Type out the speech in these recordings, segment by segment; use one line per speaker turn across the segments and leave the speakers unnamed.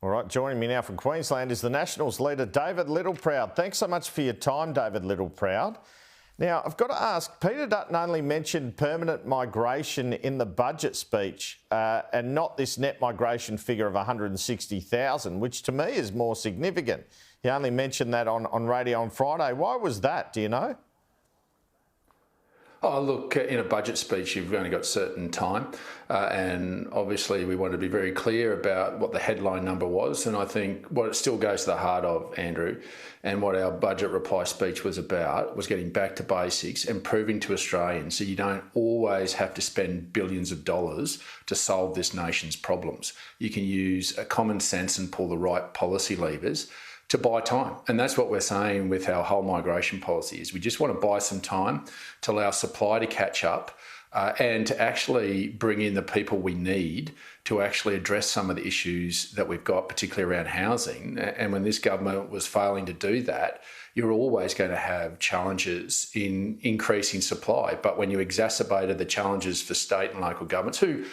All right, joining me now from Queensland is the Nationals leader, David Littleproud. Thanks so much for your time, David Littleproud. Now, I've got to ask, Peter Dutton only mentioned permanent migration in the budget speech and not this net migration figure of 160,000, which to me is more significant. He only mentioned that on radio on Friday. Why was that, do you know?
Oh, look, in a budget speech, you've only got certain time. And obviously, we wanted to be very clear about what the headline number was. And I think what it still goes to the heart of, Andrew, and what our budget reply speech was about was getting back to basics and proving to Australians that you don't always have to spend billions of dollars to solve this nation's problems. You can use a common sense and pull the right policy levers to buy time. And that's what we're saying with our whole migration policy is we just want to buy some time to allow supply to catch up and to actually bring in the people we need to actually address some of the issues that we've got, particularly around housing. And when this government was failing to do that, you're always going to have challenges in increasing supply. But when you exacerbated the challenges for state and local governments who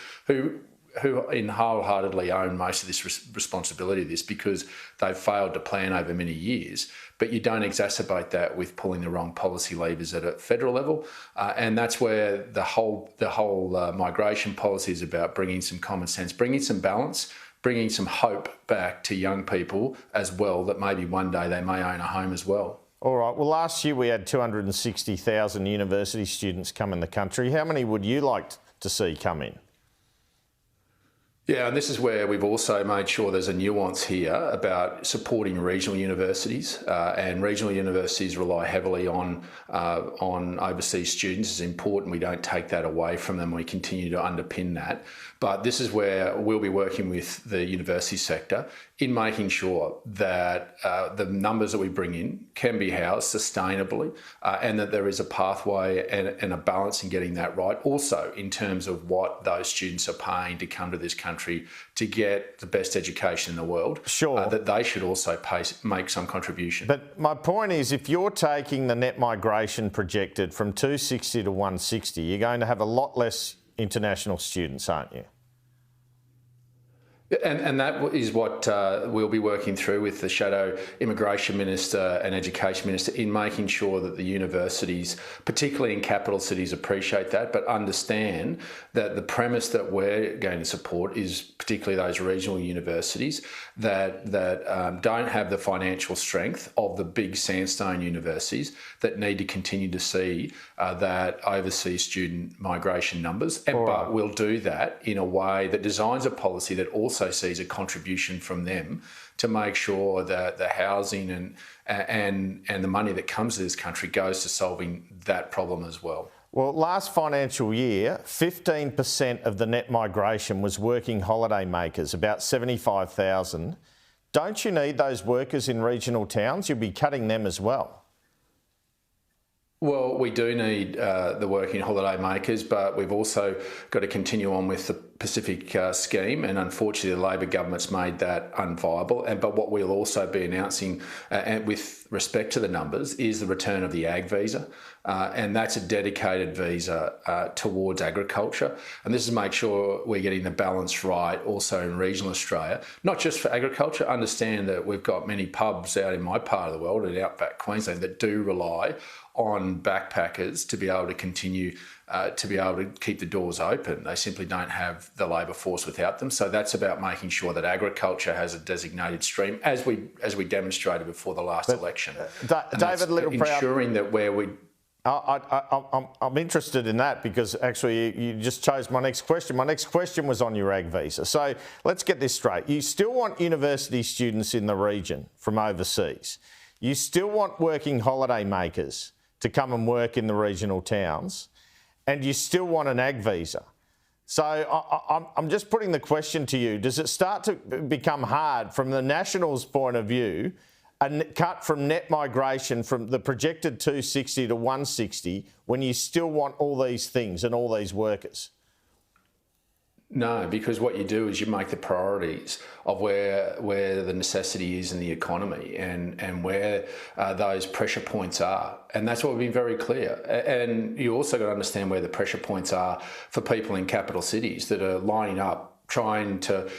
wholeheartedly own most of this responsibility of this because they've failed to plan over many years. But you don't exacerbate that with pulling the wrong policy levers at a federal level. And that's where the whole migration policy is about bringing some common sense, bringing some balance, bringing some hope back to young people as well, that maybe one day they may own a home as well.
All right. Well, last year we had 260,000 university students come in the country. How many would you like to see come in?
Yeah, and this is where we've also made sure there's a nuance here about supporting regional universities, and regional universities rely heavily on overseas students. It's important we don't take that away from them. We continue to underpin that. But this is where we'll be working with the university sector in making sure that the numbers that we bring in can be housed sustainably and that there is a pathway and a balance in getting that right. Also, in terms of what those students are paying to come to this country to get the best education in the world,
sure,
that they should also make some contribution.
But my point is, if you're taking the net migration projected from 260 to 160, you're going to have a lot less international students, aren't you?
And that is what we'll be working through with the Shadow Immigration Minister and Education Minister in making sure that the universities, particularly in capital cities, appreciate that, but understand that the premise that we're going to support is particularly those regional universities that don't have the financial strength of the big sandstone universities that need to continue to see that overseas student migration numbers. But we'll do that in a way that designs a policy that also sees a contribution from them to make sure that the housing and the money that comes to this country goes to solving that problem as well.
Well, last financial year, 15% of the net migration was working holiday makers, about 75,000. Don't you need those workers in regional towns? You'll be cutting them as well.
Well, we do need the working holiday makers, but we've also got to continue on with the Pacific scheme, and unfortunately the Labor government's made that unviable. But what we'll also be announcing with respect to the numbers is the return of the ag visa, and that's a dedicated visa towards agriculture. And this is to make sure we're getting the balance right also in regional Australia, not just for agriculture. Understand that we've got many pubs out in my part of the world, in outback Queensland, that do rely on backpackers to be able to continue to be able to keep the doors open. They simply don't have the labour force without them. So that's about making sure that agriculture has a designated stream, as we demonstrated before the last election.
David Littleproud,
ensuring that where we...
I'm interested in that because actually you just chose my next question. My next question was on your ag visa. So let's get this straight. You still want university students in the region from overseas. You still want working holiday makers to come and work in the regional towns, and you still want an ag visa. So I'm just putting the question to you, does it start to become hard from the Nationals' point of view, a cut from net migration from the projected 260 to 160 when you still want all these things and all these workers?
No, because what you do is you make the priorities of where the necessity is in the economy and where those pressure points are. And that's what we've been very clear. And you also got to understand where the pressure points are for people in capital cities that are lining up trying to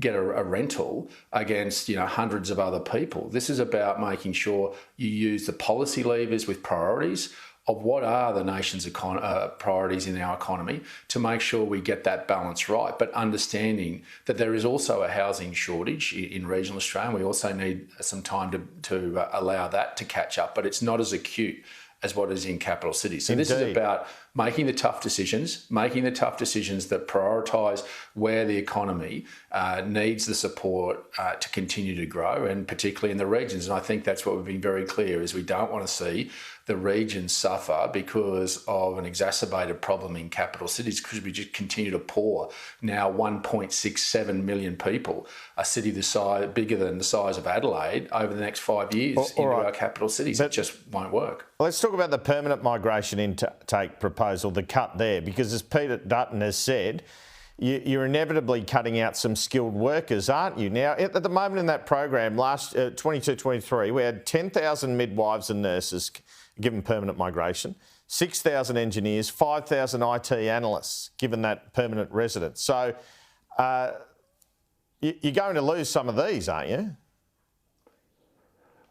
get a rental against hundreds of other people. This is about making sure you use the policy levers with priorities of what are the nation's priorities in our economy to make sure we get that balance right, but understanding that there is also a housing shortage in regional Australia. And we also need some time to allow that to catch up, but it's not as acute as what is in capital cities. So This is about making the tough decisions that prioritise where the economy needs the support to continue to grow, and particularly in the regions. And I think that's what we've been very clear, is we don't want to see the regions suffer because of an exacerbated problem in capital cities, because we just continue to pour now 1.67 million people, a city bigger than the size of Adelaide, over the next 5 years into our capital cities. It just won't work.
Let's talk about the permanent migration intake proposal, the cut there, because as Peter Dutton has said, you're inevitably cutting out some skilled workers, aren't you? Now, at the moment in that program, last 22-23, we had 10,000 midwives and nurses given permanent migration, 6,000 engineers, 5,000 IT analysts given that permanent residence. So you're going to lose some of these, aren't you?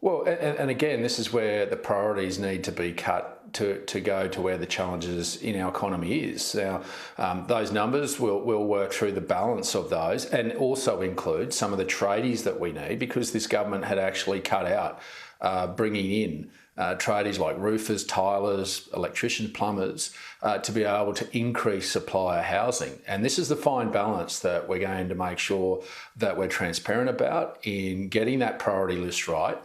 Well, and again, this is where the priorities need to be cut to go to where the challenges in our economy is. Now, those numbers, we'll work through the balance of those, and also include some of the tradies that we need, because this government had actually cut out bringing in tradies like roofers, tilers, electricians, plumbers, to be able to increase supply of housing. And this is the fine balance that we're going to make sure that we're transparent about in getting that priority list right,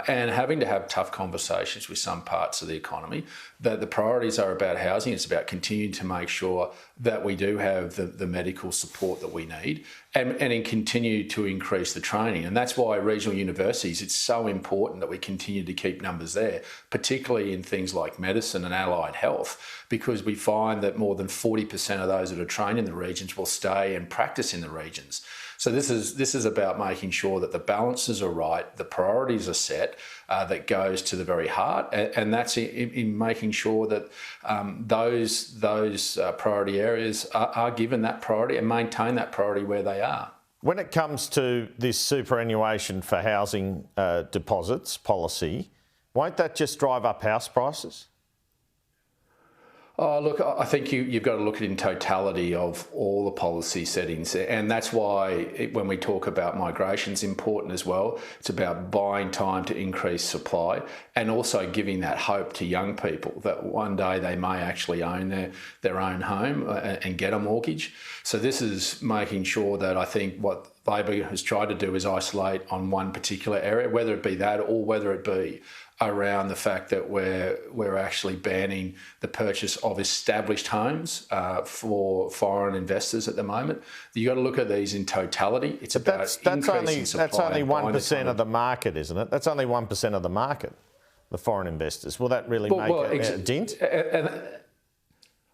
and having to have tough conversations with some parts of the economy. That the priorities are about housing. It's about continuing to make sure that we do have the medical support that we need, and continue to increase the training. And that's why regional universities, it's so important that we continue to keep numbers there, particularly in things like medicine and allied health, because we find that more than 40% of those that are trained in the regions will stay and practice in the regions. So this is about making sure that the balances are right, the priorities are set, that goes to the very heart, and that's in making sure that those priority areas are given that priority and maintain that priority where they are.
When it comes to this superannuation for housing deposits policy, won't that just drive up house prices?
Oh, look, I think you've got to look at it in totality of all the policy settings. And that's why when we talk about migration, it's important as well. It's about buying time to increase supply, and also giving that hope to young people that one day they may actually own their own home and get a mortgage. So this is making sure that, I think what Labor has tried to do is isolate on one particular area, whether it be that or whether it be around the fact that we're actually banning the purchase of established homes for foreign investors at the moment. You've got to look at these in totality. It's about increasing supply.
That's only 1% of the market, isn't it? That's only 1% of the market, the foreign investors. Will that really make a dent?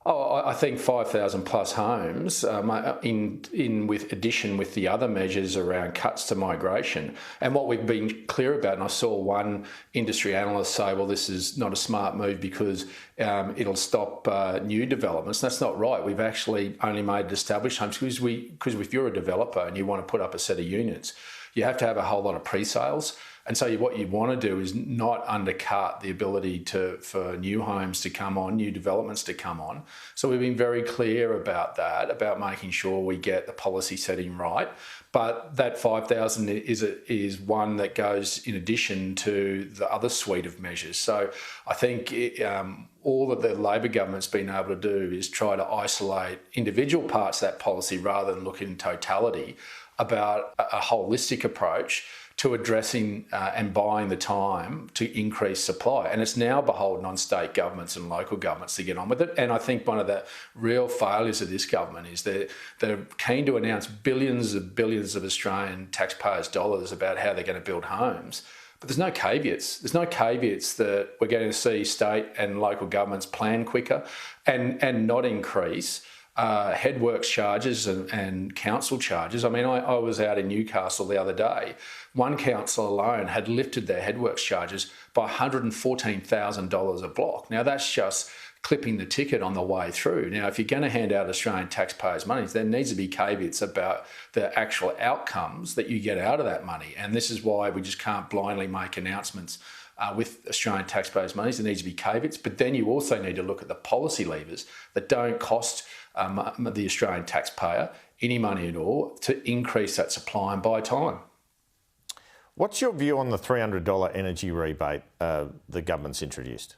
I think 5,000 plus homes with addition with the other measures around cuts to migration. And what we've been clear about, and I saw one industry analyst say, well, this is not a smart move because it'll stop new developments. That's not right. We've actually only made established homes because if you're a developer and you want to put up a set of units, you have to have a whole lot of pre-sales. And so what you want to do is not undercut the ability for new homes to come on, new developments to come on. So we've been very clear about that, about making sure we get the policy setting right. But that 5,000 is one that goes in addition to the other suite of measures. So I think all that the Labor government's been able to do is try to isolate individual parts of that policy rather than look in totality about a holistic approach to addressing and buying the time to increase supply. And it's now beholden on state governments and local governments to get on with it. And I think one of the real failures of this government is that they're keen to announce billions of Australian taxpayers' dollars about how they're going to build homes. But there's no caveats. There's no caveats that we're going to see state and local governments plan quicker and not increase headworks charges and council charges. I mean, I was out in Newcastle the other day. One council alone had lifted their headworks charges by $114,000 a block. Now, that's just clipping the ticket on the way through. Now, if you're going to hand out Australian taxpayers' money, there needs to be caveats about the actual outcomes that you get out of that money. And this is why we just can't blindly make announcements with Australian taxpayers' money. There needs to be caveats, but then you also need to look at the policy levers that don't cost the Australian taxpayer any money at all to increase that supply and buy time.
What's your view on the $300 energy rebate the government's introduced?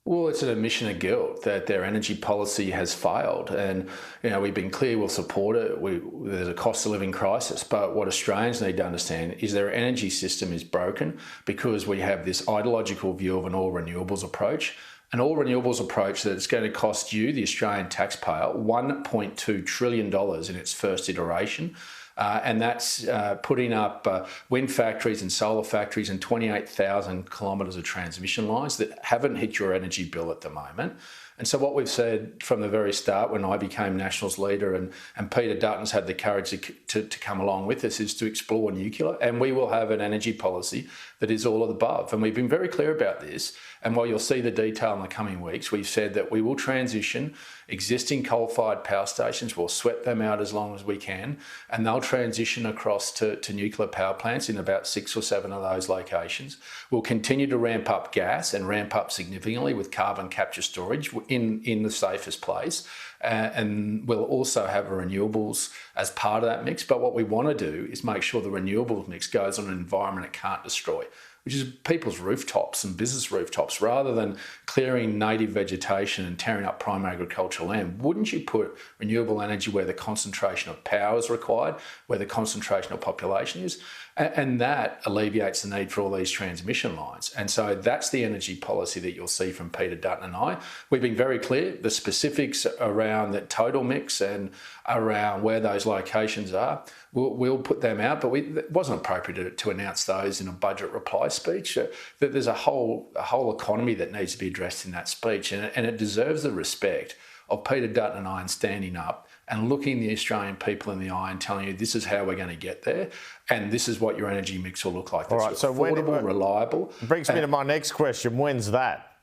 Well, it's an admission of guilt that their energy policy has failed. And, we've been clear we'll support it. There's a cost of living crisis. But what Australians need to understand is their energy system is broken because we have this ideological view of an all renewables approach. An all renewables approach that's going to cost you, the Australian taxpayer, $1.2 trillion in its first iteration. And that's putting up wind factories and solar factories and 28,000 kilometres of transmission lines that haven't hit your energy bill at the moment. And so what we've said from the very start when I became Nationals leader and Peter Dutton's had the courage to come along with us is to explore nuclear, and we will have an energy policy that is all of the above. And we've been very clear about this. And while you'll see the detail in the coming weeks, we've said that we will transition existing coal-fired power stations. We'll sweat them out as long as we can, and they'll transition across to nuclear power plants in about 6 or 7 of those locations. We'll continue to ramp up gas and ramp up significantly with carbon capture storage in the safest place. And we'll also have renewables as part of that mix. But what we want to do is make sure the renewables mix goes on an environment it can't destroy, which is people's rooftops and business rooftops, rather than clearing native vegetation and tearing up prime agricultural land. Wouldn't you put renewable energy where the concentration of power is required, where the concentration of population is? And that alleviates the need for all these transmission lines. And so that's the energy policy that you'll see from Peter Dutton and I. We've been very clear, the specifics around the total mix and around where those locations are, we'll put them out, but it wasn't appropriate to announce those in a budget reply speech. There's a whole economy that needs to be addressed in that speech, and it deserves the respect of Peter Dutton and I in standing up and looking the Australian people in the eye and telling you this is how we're going to get there, and this is what your energy mix will look like. That's
all right, so
affordable, reliable.
Brings me to my next question. When's that?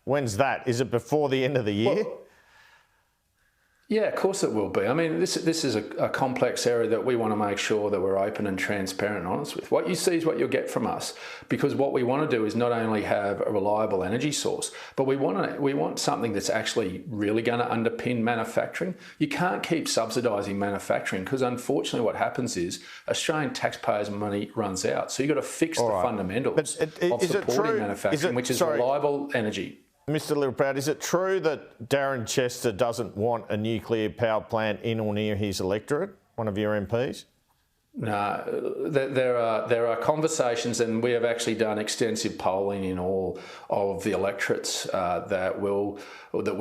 Is it before the end of the year?
Well, yeah, of course it will be. I mean, this is a complex area that we want to make sure that we're open and transparent and honest with. What you see is what you'll get from us, because what we want to do is not only have a reliable energy source, but we want something that's actually really going to underpin manufacturing. You can't keep subsidising manufacturing, because unfortunately what happens is Australian taxpayers' money runs out. So you've got to fix the fundamentals of supporting manufacturing, which is reliable energy.
Mr. Littleproud, is it true that Darren Chester doesn't want a nuclear power plant in or near his electorate, one of your MPs?
No, there are conversations, and we have actually done extensive polling in all of the electorates that we'll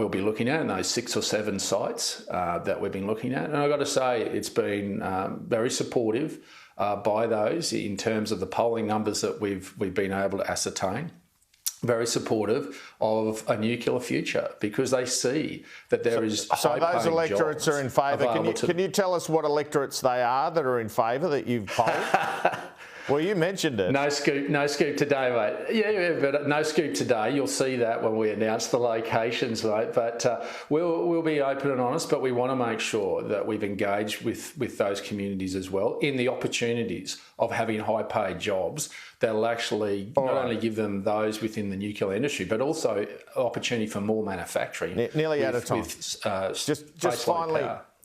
be looking at in those 6 or 7 sites that we've been looking at. And I've got to say, it's been very supportive by those in terms of the polling numbers that we've been able to ascertain. Very supportive of a nuclear future, because they see that there is
so those electorates are in favour. Can you tell us what electorates they are that are in favour that you've polled? Well, you mentioned it.
No scoop today, mate. Yeah, but no scoop today. You'll see that when we announce the locations, mate. But we'll be open and honest, but we want to make sure that we've engaged with those communities as well in the opportunities of having high-paid jobs that'll actually not only give them those within the nuclear industry, but also opportunity for more manufacturing.
Nearly out of time.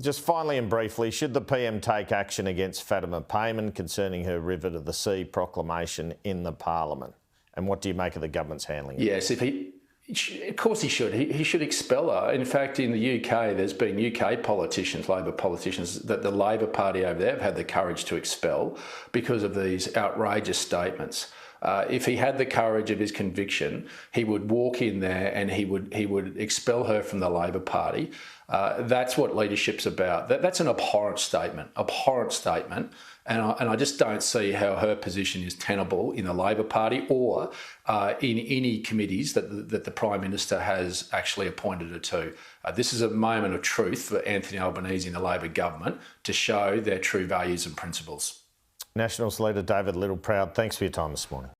Just finally and briefly, should the PM take action against Fatima Payman concerning her River to the Sea proclamation in the Parliament? And what do you make of the government's handling of it?
Yes, of course he should. He should expel her. In fact, in the UK, there's been UK politicians, Labor politicians, that the Labor Party over there have had the courage to expel because of these outrageous statements. If he had the courage of his conviction, he would walk in there and he would expel her from the Labor Party. That's what leadership's about. That's an abhorrent statement. And I just don't see how her position is tenable in the Labor Party or in any committees that the Prime Minister has actually appointed her to. This is a moment of truth for Anthony Albanese and the Labor government to show their true values and principles.
Nationals leader David Littleproud, thanks for your time this morning.